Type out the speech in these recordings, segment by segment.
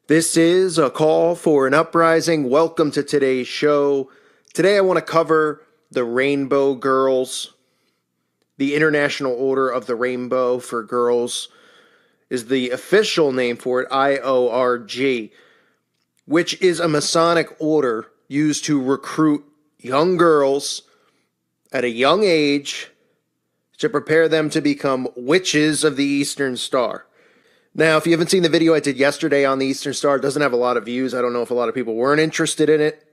This is a call for an uprising. Welcome to today's show. Today I want to cover the Rainbow Girls. The International Order of the Rainbow for Girls is the official name for it, IORG, which is a Masonic order used to recruit young girls at a young age to prepare them to become witches of the Eastern Star. Now, if you haven't seen the video I did yesterday on the Eastern Star, it doesn't have a lot of views. I don't know if a lot of people weren't interested in it.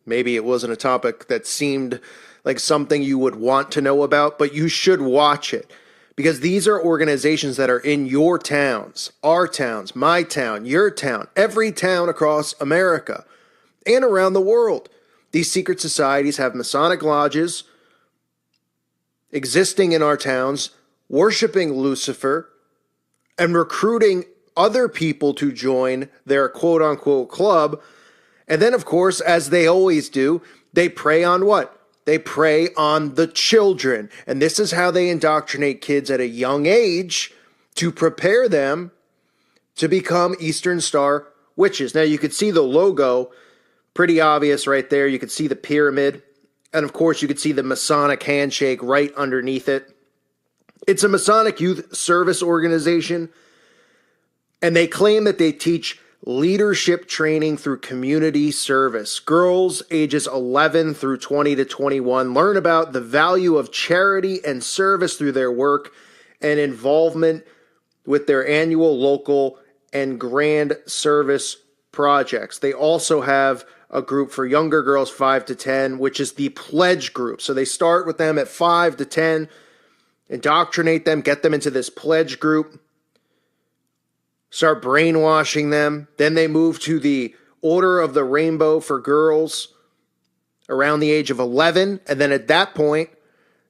Maybe it wasn't a topic that seemed like something you would want to know about, but you should watch it because these are organizations that are in your towns, our towns, my town, your town, every town across America and around the world. These secret societies have Masonic lodges existing in our towns, worshiping Lucifer, and recruiting other people to join their quote-unquote club. And then, of course, as they always do, they prey on what? They prey on the children. And this is how they indoctrinate kids at a young age to prepare them to become Eastern Star witches. Now, you could see the logo, pretty obvious right there. You could see the pyramid. And, of course, you could see the Masonic handshake right underneath it. It's a Masonic youth service organization, and they claim that they teach leadership training through community service. Girls ages 11 through 20 to 21 learn about the value of charity and service through their work and involvement with their annual local and grand service projects. They also have a group for younger girls 5 to 10, which is the pledge group. So they start with them at 5 to 10, indoctrinate them, get them into this pledge group, start brainwashing them. Then they move to the Order of the Rainbow for Girls around the age of 11. And then at that point,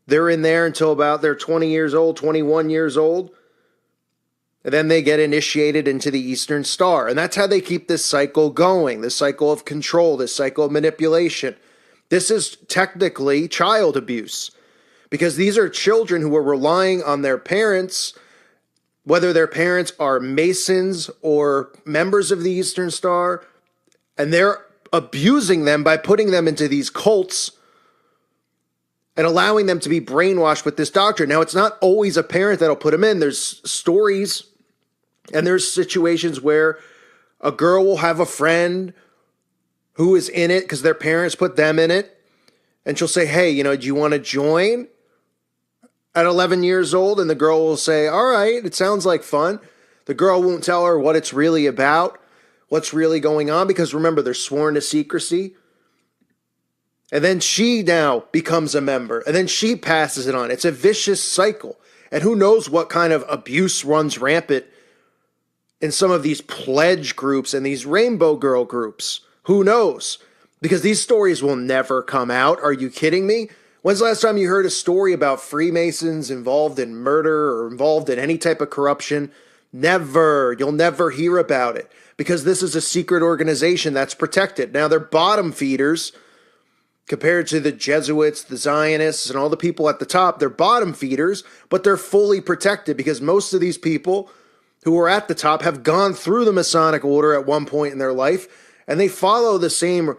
they're in there until about they're 20 years old, 21 years old. And then they get initiated into the Eastern Star. And that's how they keep this cycle going, this cycle of control, this cycle of manipulation. This is technically child abuse, because these are children who are relying on their parents, whether their parents are Masons or members of the Eastern Star, and they're abusing them by putting them into these cults and allowing them to be brainwashed with this doctrine. Now, it's not always a parent that'll put them in. There's stories and there's situations where a girl will have a friend who is in it because their parents put them in it, and she'll say, hey, do you want to join? At 11 years old, and the girl will say, all right, it sounds like fun. The girl won't tell her what it's really about, what's really going on, because remember, they're sworn to secrecy. And then she now becomes a member, and then she passes it on. It's a vicious cycle. And who knows what kind of abuse runs rampant in some of these pledge groups and these Rainbow Girl groups. Who knows? Because these stories will never come out. Are you kidding me? When's the last time you heard a story about Freemasons involved in murder or involved in any type of corruption? Never. You'll never hear about it because this is a secret organization that's protected. Now, they're bottom feeders compared to the Jesuits, the Zionists, and all the people at the top. They're bottom feeders, but they're fully protected because most of these people who are at the top have gone through the Masonic order at one point in their life, and they follow the same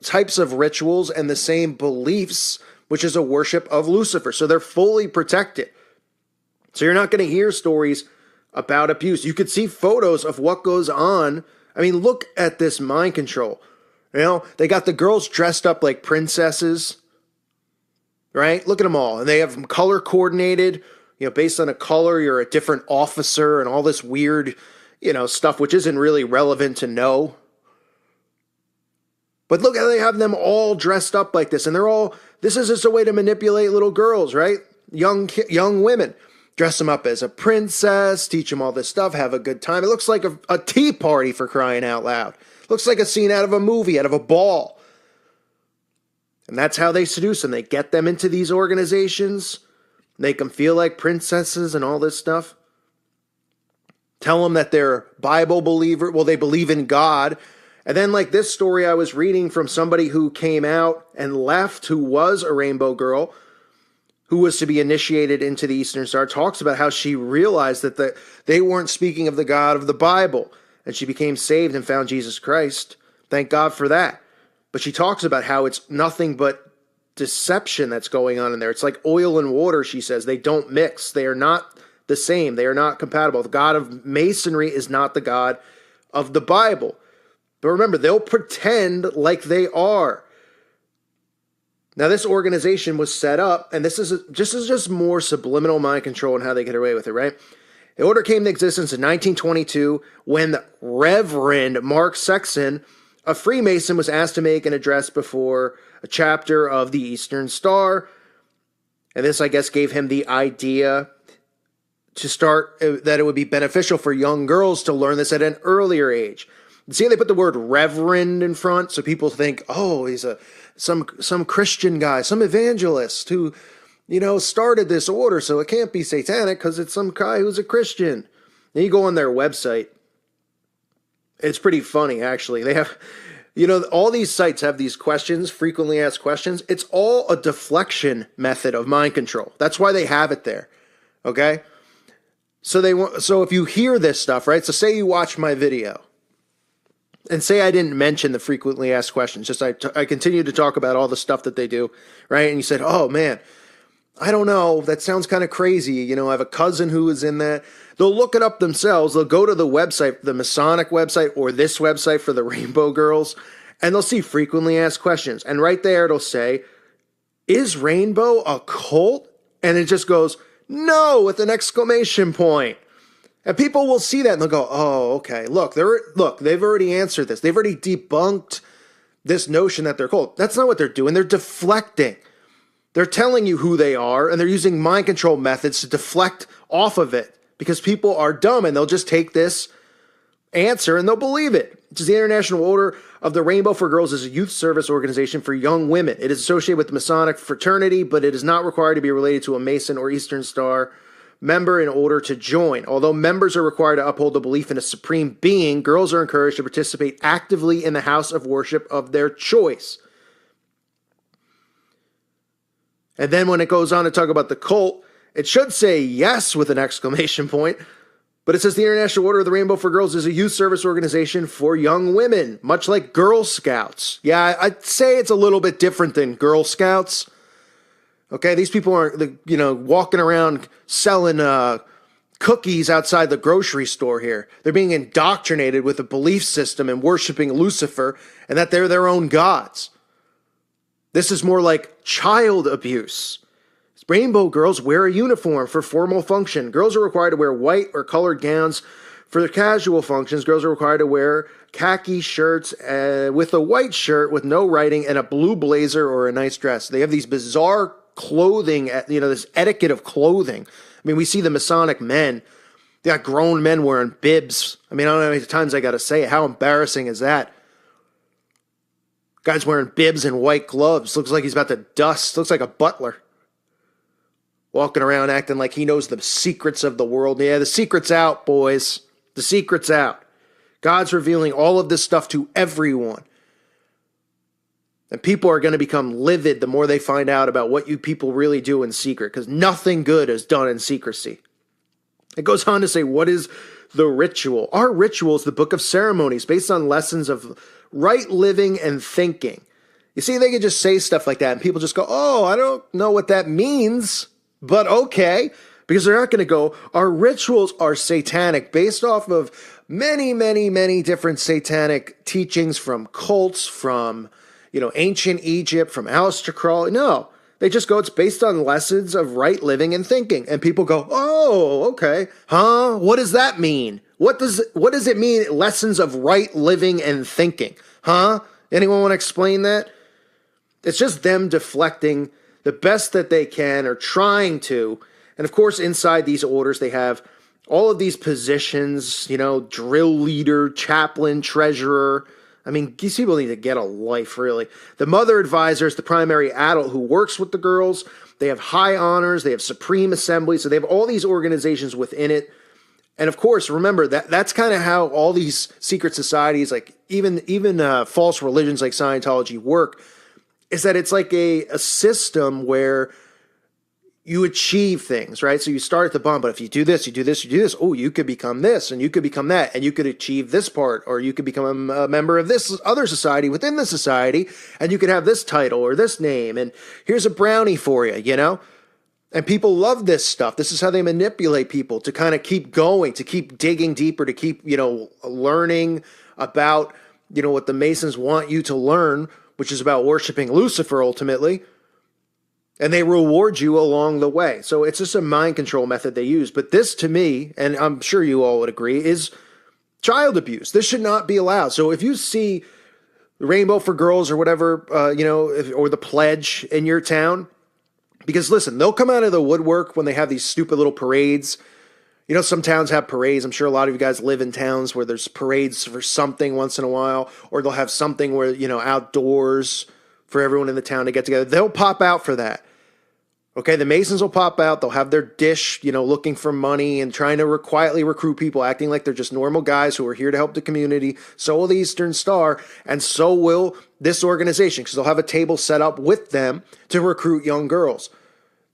types of rituals and the same beliefs, which is a worship of Lucifer. So they're fully protected. So you're not going to hear stories about abuse. You could see photos of what goes on. I mean, look at this mind control. They got the girls dressed up like princesses, right? Look at them all. And they have them color coordinated, based on a color, you're a different officer and all this weird, stuff, which isn't really relevant to know. But look how they have them all dressed up like this. And this is just a way to manipulate little girls, right? Young women. Dress them up as a princess, teach them all this stuff, have a good time. It looks like a tea party, for crying out loud. Looks like a scene out of a movie, out of a ball. And that's how they seduce them. They get them into these organizations, make them feel like princesses and all this stuff. Tell them that they're Bible believer. Well, they believe in God. And then like this story I was reading from somebody who came out and left, who was a Rainbow Girl, who was to be initiated into the Eastern Star, talks about how she realized that they weren't speaking of the God of the Bible. and she became saved and found Jesus Christ. Thank God for that. But she talks about how it's nothing but deception that's going on in there. It's like oil and water, she says. They don't mix. They are not the same. They are not compatible. The God of Masonry is not the God of the Bible. But remember, they'll pretend like they are. Now, this organization was set up, and this is just more subliminal mind control and how they get away with it, right? The order came into existence in 1922 when the Reverend Mark Sexton, a Freemason, was asked to make an address before a chapter of the Eastern Star. And this, I guess, gave him the idea to start, that it would be beneficial for young girls to learn this at an earlier age. See, they put the word reverend in front, so people think, oh, he's some Christian guy, some evangelist who, started this order, so it can't be satanic because it's some guy who's a Christian. And you go on their website. It's pretty funny, actually. They have, all these sites have these questions, frequently asked questions. It's all a deflection method of mind control. That's why they have it there, okay? So if you hear this stuff, right? So say you watch my video. And say I didn't mention the frequently asked questions, just I continue to talk about all the stuff that they do, right? And you said, oh man, I don't know, that sounds kind of crazy. I have a cousin who is in that. They'll look it up themselves. They'll go to the website, the Masonic website, or this website for the Rainbow Girls, and they'll see frequently asked questions. And right there it'll say, is Rainbow a cult? And it just goes, no, with an exclamation point. And people will see that and they'll go, oh, okay, look, they've already answered this. They've already debunked this notion that they're cult. That's not what they're doing. They're deflecting. They're telling you who they are, and they're using mind control methods to deflect off of it because people are dumb and they'll just take this answer and they'll believe it. Which is the International Order of the Rainbow for Girls is a youth service organization for young women. It is associated with the Masonic fraternity, but it is not required to be related to a Mason or Eastern Star member in order to join. Although members are required to uphold the belief in a supreme being, girls are encouraged to participate actively in the house of worship of their choice. And then when it goes on to talk about the cult, it should say yes with an exclamation point, but it says the International Order of the Rainbow for Girls is a youth service organization for young women, much like Girl Scouts. Yeah, I'd say it's a little bit different than Girl Scouts. Okay, these people aren't, walking around selling cookies outside the grocery store here. They're being indoctrinated with a belief system and worshiping Lucifer and that they're their own gods. This is more like child abuse. Rainbow girls wear a uniform for formal function. Girls are required to wear white or colored gowns. For the casual functions, girls are required to wear khaki shirts with a white shirt with no writing and a blue blazer or a nice dress. They have these bizarre clothing, this etiquette of clothing. I mean, we see the Masonic men. They got grown men wearing bibs. I mean, I don't know how many times I got to say it. How embarrassing is that? Guy's wearing bibs and white gloves. Looks like he's about to dust. Looks like a butler. Walking around acting like he knows the secrets of the world. Yeah, the secret's out, boys. The secret's out. God's revealing all of this stuff to everyone. And people are going to become livid the more they find out about what you people really do in secret, because nothing good is done in secrecy. It goes on to say, what is the ritual? Our ritual is the book of ceremonies based on lessons of right living and thinking. You see, they can just say stuff like that and people just go, oh, I don't know what that means, but okay. Because they're not going to go, our rituals are satanic based off of many, many, many different satanic teachings from cults, from ancient Egypt, from Aleister Crowley. No, they just go, it's based on lessons of right living and thinking. And people go, oh, okay. Huh? What does that mean? What does it mean, lessons of right living and thinking? Huh? Anyone want to explain that? It's just them deflecting the best that they can or trying to. And of course, inside these orders, they have all of these positions, drill leader, chaplain, treasurer. I mean, these people need to get a life, really. The mother advisor is the primary adult who works with the girls. They have high honors. They have supreme assembly. So they have all these organizations within it. And of course, remember, that's kind of how all these secret societies, like even false religions like Scientology work, is that it's like a system where, you achieve things, right? So you start at the bottom, but if you do this, you do this, you do this, oh, you could become this, and you could become that, and you could achieve this part, or you could become a member of this other society within the society, and you could have this title or this name, and here's a brownie for you, you know? And people love this stuff. This is how they manipulate people to kind of keep going, to keep digging deeper, to keep, learning about, what the Masons want you to learn, which is about worshiping Lucifer ultimately. And they reward you along the way. So it's just a mind control method they use. But this, to me, and I'm sure you all would agree, is child abuse. This should not be allowed. So if you see Rainbow for Girls or whatever, or the Pledge in your town, because listen, they'll come out of the woodwork when they have these stupid little parades. Some towns have parades. I'm sure a lot of you guys live in towns where there's parades for something once in a while, or they'll have something where, outdoors for everyone in the town to get together. They'll pop out for that. Okay, the Masons will pop out. They'll have their dish, looking for money and trying to quietly recruit people, acting like they're just normal guys who are here to help the community. So will the Eastern Star, and so will this organization, because they'll have a table set up with them to recruit young girls.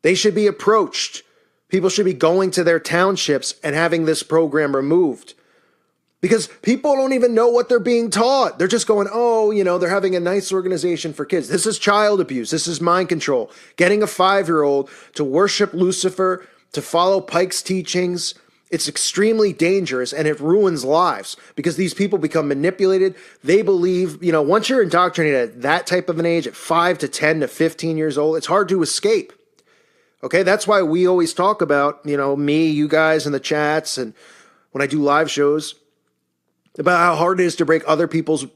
They should be approached. People should be going to their townships and having this program removed. Because people don't even know what they're being taught. They're just going, they're having a nice organization for kids. This is child abuse. This is mind control. Getting a 5-year-old to worship Lucifer, to follow Pike's teachings, it's extremely dangerous, and it ruins lives because these people become manipulated. They believe, once you're indoctrinated at that type of an age, at 5 to 10 to 15 years old, it's hard to escape. Okay, that's why we always talk about, me, you guys in the chats, and when I do live shows, about how hard it is to break other people's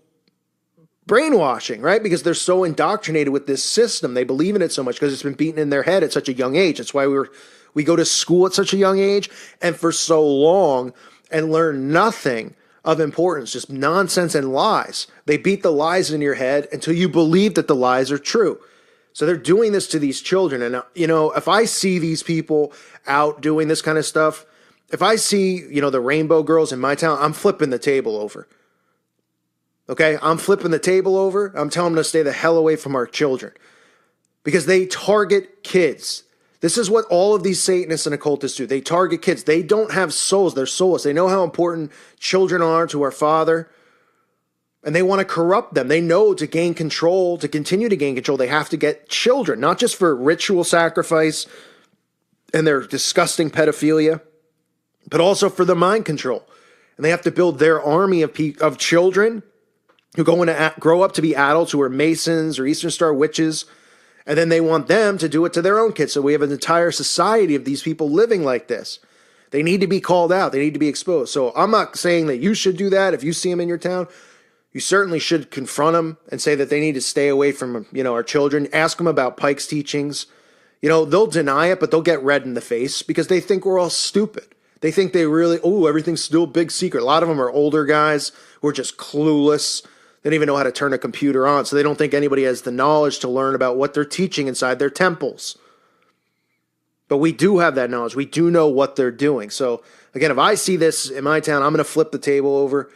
brainwashing, right? Because they're so indoctrinated with this system. They believe in it so much because it's been beaten in their head at such a young age. That's why we go to school at such a young age and for so long and learn nothing of importance, just nonsense and lies. They beat the lies in your head until you believe that the lies are true. So they're doing this to these children. And, if I see these people out doing this kind of stuff, if I see, the Rainbow Girls in my town, I'm flipping the table over. Okay? I'm flipping the table over. I'm telling them to stay the hell away from our children. Because they target kids. This is what all of these Satanists and occultists do. They target kids. They don't have souls. They're soulless. They know how important children are to our Father. And they want to corrupt them. They know to gain control, to continue to gain control, they have to get children. Not just for ritual sacrifice and their disgusting pedophilia, but also for the mind control. And they have to build their army of children who grow up to be adults who are Masons or Eastern Star witches. And then they want them to do it to their own kids. So we have an entire society of these people living like this. They need to be called out. They need to be exposed. So I'm not saying that you should do that. If you see them in your town, you certainly should confront them and say that they need to stay away from, our children. Ask them about Pike's teachings. They'll deny it, but they'll get red in the face because they think we're all stupid. They think they really, everything's still a big secret. A lot of them are older guys who are just clueless. They don't even know how to turn a computer on, so they don't think anybody has the knowledge to learn about what they're teaching inside their temples. But we do have that knowledge. We do know what they're doing. So, again, if I see this in my town, I'm going to flip the table over.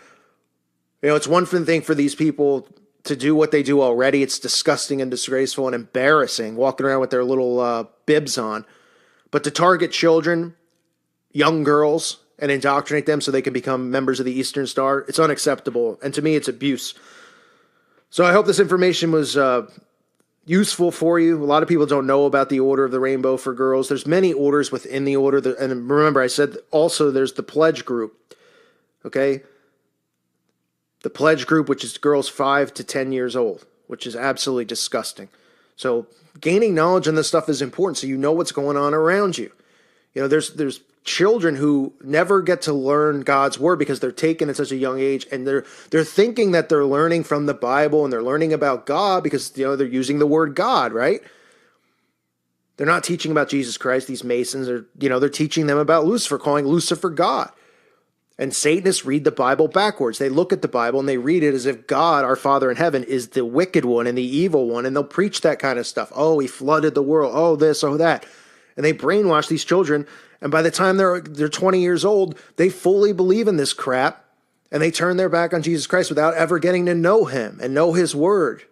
It's one thing for these people to do what they do already. It's disgusting and disgraceful and embarrassing, walking around with their little bibs on. But to target children, young girls, and indoctrinate them so they can become members of the Eastern Star, it's unacceptable. And to me, it's abuse. So I hope this information was useful for you. A lot of people don't know about the Order of the Rainbow for Girls. There's many orders within the order. And remember, I said also there's the Pledge group. Okay? The Pledge group, which is girls 5 to 10 years old, which is absolutely disgusting. So gaining knowledge on this stuff is important so you know what's going on around you. There's children who never get to learn God's word because they're taken at such a young age, and they're thinking that they're learning from the Bible and they're learning about God because they're using the word God, right? They're not teaching about Jesus Christ. These Masons are, they're teaching them about Lucifer, calling Lucifer God. And Satanists read the Bible backwards. They look at the Bible and they read it as if God, our Father in heaven, is the wicked one and the evil one, and they'll preach that kind of stuff. Oh, he flooded the world. Oh, this, oh, that. And they brainwash these children. And by the time they're 20 years old, they fully believe in this crap, and they turn their back on Jesus Christ without ever getting to know him and know his word.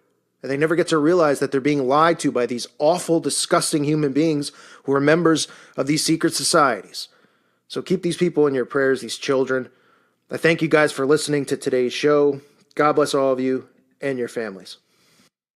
And they never get to realize that they're being lied to by these awful, disgusting human beings who are members of these secret societies. So keep these people in your prayers, these children. I thank you guys for listening to today's show. God bless all of you and your families.